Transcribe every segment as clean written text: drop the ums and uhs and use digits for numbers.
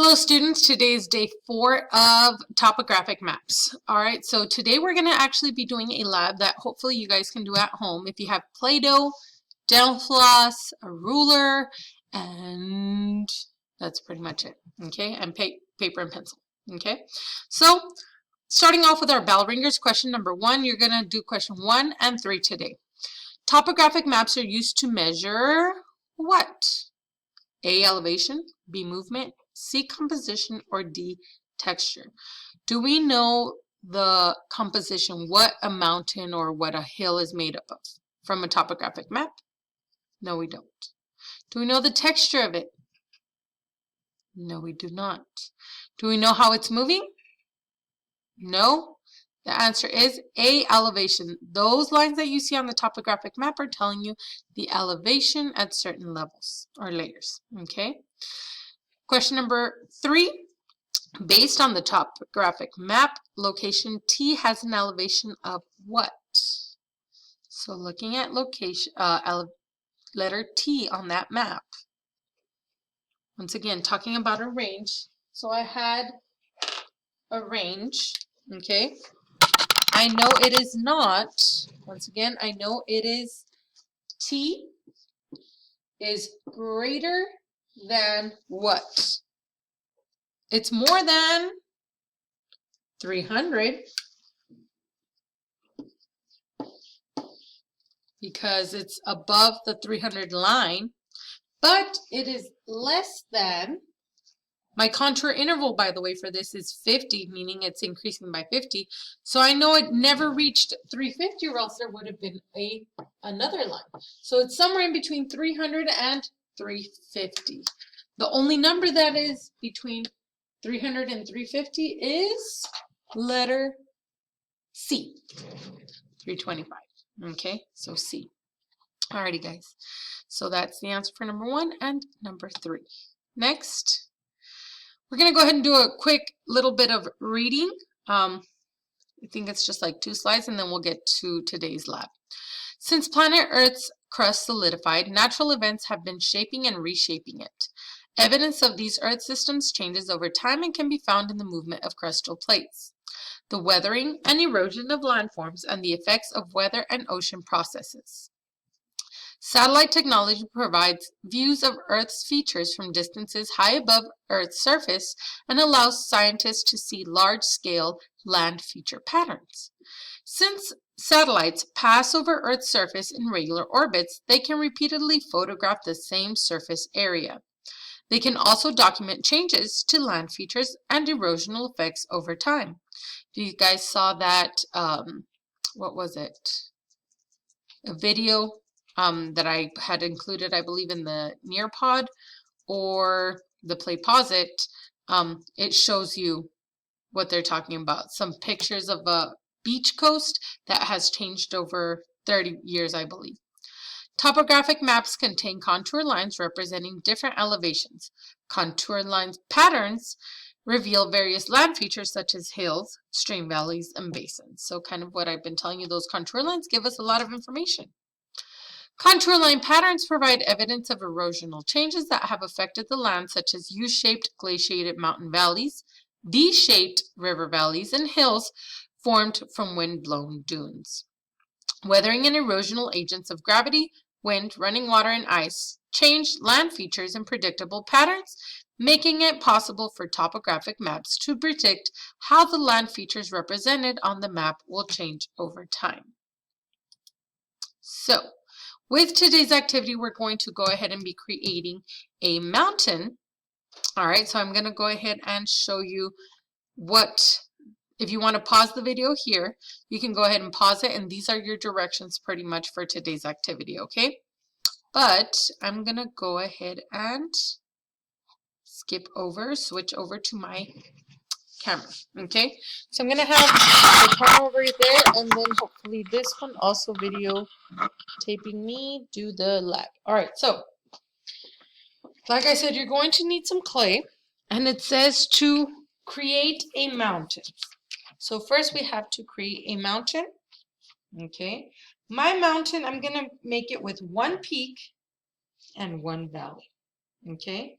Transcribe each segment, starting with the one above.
Hello students, today is day 4 of topographic maps. Alright, so today we're going to actually be doing a lab that hopefully you guys can do at home. If you have Play-Doh, dental floss, a ruler, and that's pretty much it. Okay, and paper and pencil. Okay, so starting off with our bell ringers, question number 1, you're going to do question 1 and 3 today. Topographic maps are used to measure what? A, elevation, B, movement, C, composition, or D, texture. Do we know the composition, what a mountain or what a hill is made up of from a topographic map? No, we don't. Do we know the texture of it? No, we do not. Do we know how it's moving? No. The answer is A, elevation. Those lines that you see on the topographic map are telling you the elevation at certain levels or layers. Okay. Question number 3. Based on the topographic map, location T has an elevation of what? So looking at location, letter T on that map. Once again, talking about a range. So I had a range. Okay. I know it is not, once again, I know it is T is greater than what? It's more than 300 because it's above the 300 line, but it is less than, my contour interval, by the way, for this is 50, meaning it's increasing by 50. So I know it never reached 350 or else there would have been another line. So it's somewhere in between 300 and 350. The only number that is between 300 and 350 is letter C, 325. Okay, so C. Alrighty, guys. So that's the answer for number 1 and number 3. Next. We're going to go ahead and do a quick little bit of reading. I think it's just like 2 slides and then we'll get to today's lab. Since planet Earth's crust solidified, natural events have been shaping and reshaping it. Evidence of these Earth systems changes over time and can be found in the movement of crustal plates, the weathering and erosion of landforms, and the effects of weather and ocean processes. Satellite technology provides views of Earth's features from distances high above Earth's surface and allows scientists to see large-scale land feature patterns. Since satellites pass over Earth's surface in regular orbits, they can repeatedly photograph the same surface area. They can also document changes to land features and erosional effects over time. If you guys saw that, what was it? A video that I had included, I believe, in the Nearpod or the Play Pause It, it shows you what they're talking about. Some pictures of a beach coast that has changed over 30 years, I believe. Topographic maps contain contour lines representing different elevations. Contour lines patterns reveal various land features such as hills, stream valleys, and basins. So kind of what I've been telling you, those contour lines give us a lot of information. Contour line patterns provide evidence of erosional changes that have affected the land, such as U-shaped glaciated mountain valleys, V-shaped river valleys, and hills formed from wind-blown dunes. Weathering and erosional agents of gravity, wind, running water, and ice change land features in predictable patterns, making it possible for topographic maps to predict how the land features represented on the map will change over time. So, with today's activity, we're going to go ahead and be creating a mountain. All right, so I'm going to go ahead and show you what, if you want to pause the video here, you can go ahead and pause it, and these are your directions pretty much for today's activity, okay? But I'm going to go ahead and switch over to my camera. Okay, so I'm gonna have the camera over there, and then hopefully this one also video taping me do the lab. All right, so like I said, you're going to need some clay, and it says to create a mountain. So first we have to create a mountain. Okay, my mountain, I'm gonna make it with 1 peak and 1 valley. Okay,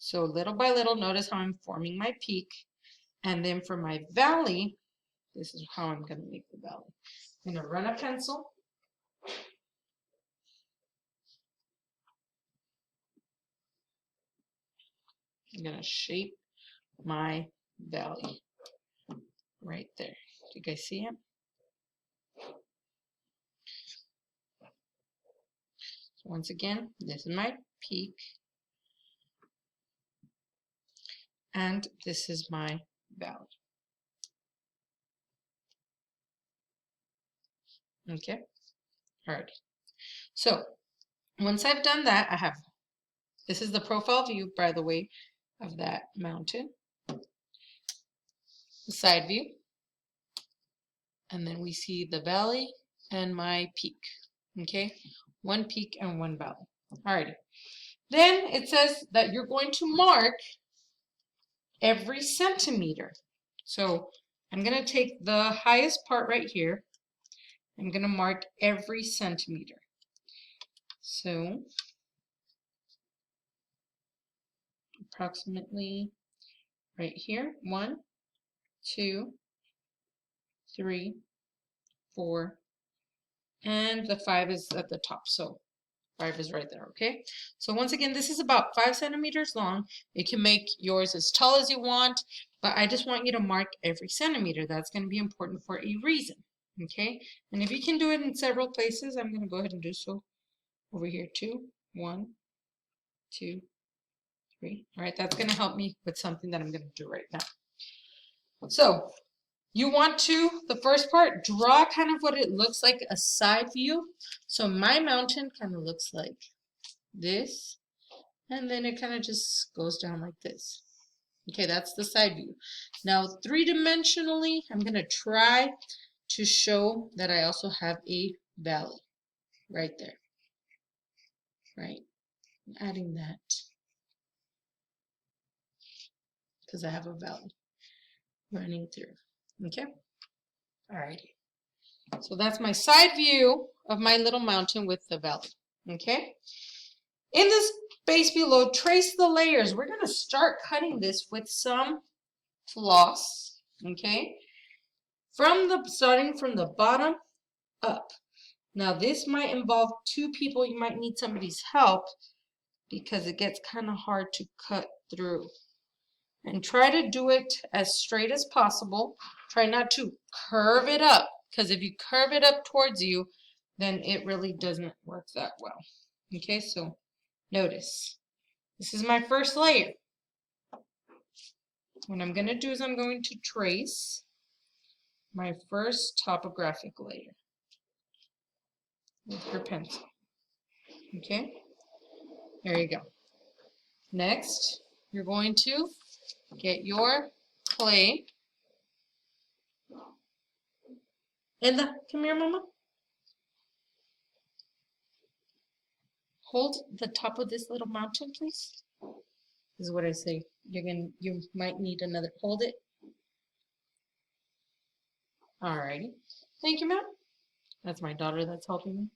So little by little, notice how I'm forming my peak. And then for my valley, this is how I'm going to make the valley. I'm going to run a pencil. I'm going to shape my valley right there. Do you guys see it? So once again, this is my peak. And this is my valley. Okay, alright. So once I've done that, I have, this is the profile view, by the way, of that mountain. The side view. And then we see the valley and my peak. Okay, one peak and one valley. Alrighty. Then it says that you're going to mark every centimeter. So I'm going to take the highest part right here. I'm going to mark every centimeter. So approximately right here, 1, 2, 3, 4, and the 5 is at the top. So 5 is right there, okay? So once again, this is about 5 centimeters long. You can make yours as tall as you want, but I just want you to mark every centimeter. That's going to be important for a reason, okay? And if you can do it in several places, I'm going to go ahead and do so over here too. 1, 2, 3. All right, that's going to help me with something that I'm going to do right now. So you want to, the first part, draw kind of what it looks like, a side view. So my mountain kind of looks like this, and then it kind of just goes down like this. Okay, that's the side view. Now, three-dimensionally, I'm going to try to show that I also have a valley right there. Right? I'm adding that because I have a valley running through. Okay? Alrighty. So that's my side view of my little mountain with the valley. Okay? In this space below, trace the layers. We're going to start cutting this with some floss. Okay? Starting from the bottom up. Now this might involve 2 people. You might need somebody's help because it gets kind of hard to cut through. And try to do it as straight as possible. Try not to curve it up, because if you curve it up towards you, then it really doesn't work that well. Okay, so notice. This is my first layer. What I'm going to do is I'm going to trace my first topographic layer with your pencil. Okay, there you go. Next, you're going to get your clay. Ella, come here, Mama. Hold the top of this little mountain, please. This is what I say. You might need another. Hold it. Alrighty. Thank you, ma'am. That's my daughter that's helping me.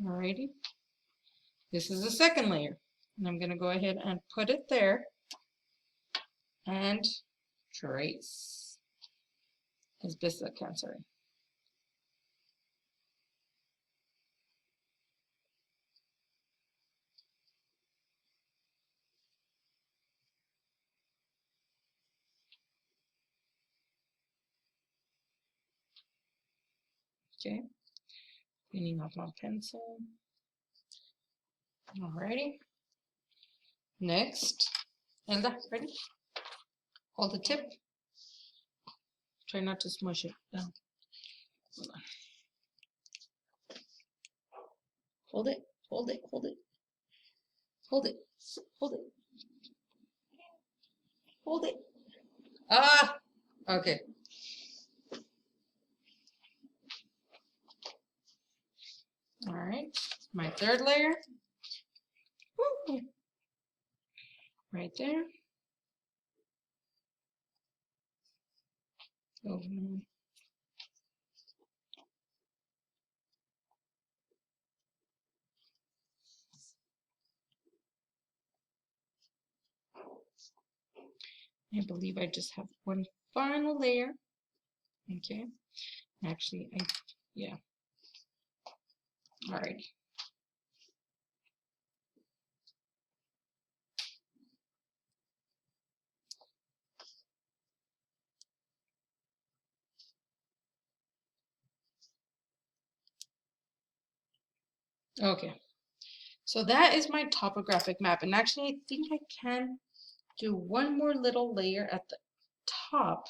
Alrighty. This is the second layer. And I'm going to go ahead and put it there and trace as best I can, sorry. Okay. Cleaning off my pencil. Alrighty. Next. Elda, ready? Hold the tip. Try not to smush it down. Hold on. Hold it, hold it, hold it. Hold it, hold it. Hold it. Ah! Okay. Alright. My third layer. Woo! Right there. Over. I believe I just have one final layer. Okay. Actually, yeah. Alrighty. Okay. So that is my topographic map. And actually, I think I can do one more little layer at the top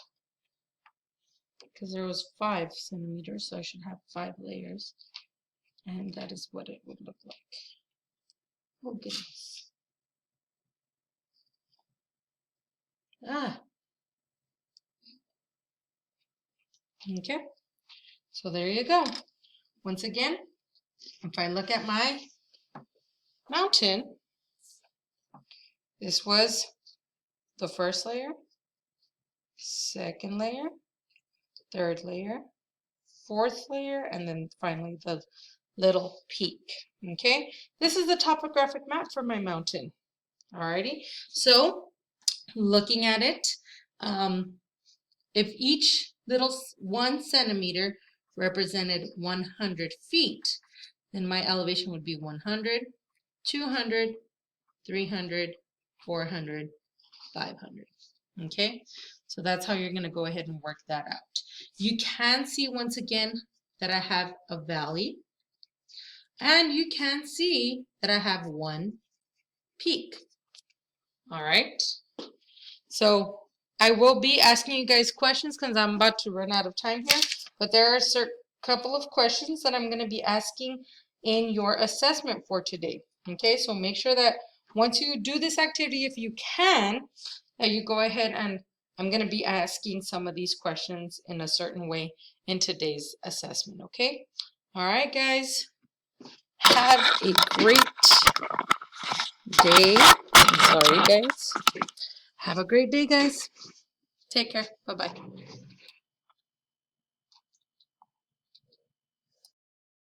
because there was 5 centimeters, so I should have 5 layers. And that is what it would look like. Oh, goodness. Ah. Okay. So there you go. Once again, if I look at my mountain, this was the first layer, second layer, third layer, fourth layer, and then finally the little peak. Okay, this is the topographic map for my mountain. Alrighty, so looking at it, if each little 1 centimeter represented 100 feet, then my elevation would be 100, 200, 300, 400, 500. Okay, so that's how you're going to go ahead and work that out. You can see once again that I have a valley, and you can see that I have one peak. All right, so I will be asking you guys questions because I'm about to run out of time here, but there are a couple of questions that I'm going to be asking in your assessment for today. Okay, so make sure that once you do this activity, if you can, that you go ahead, and I'm going to be asking some of these questions in a certain way in today's assessment. Okay, all right, guys, have a great day. I'm sorry, guys. Have a great day, guys. Take care. Bye-bye.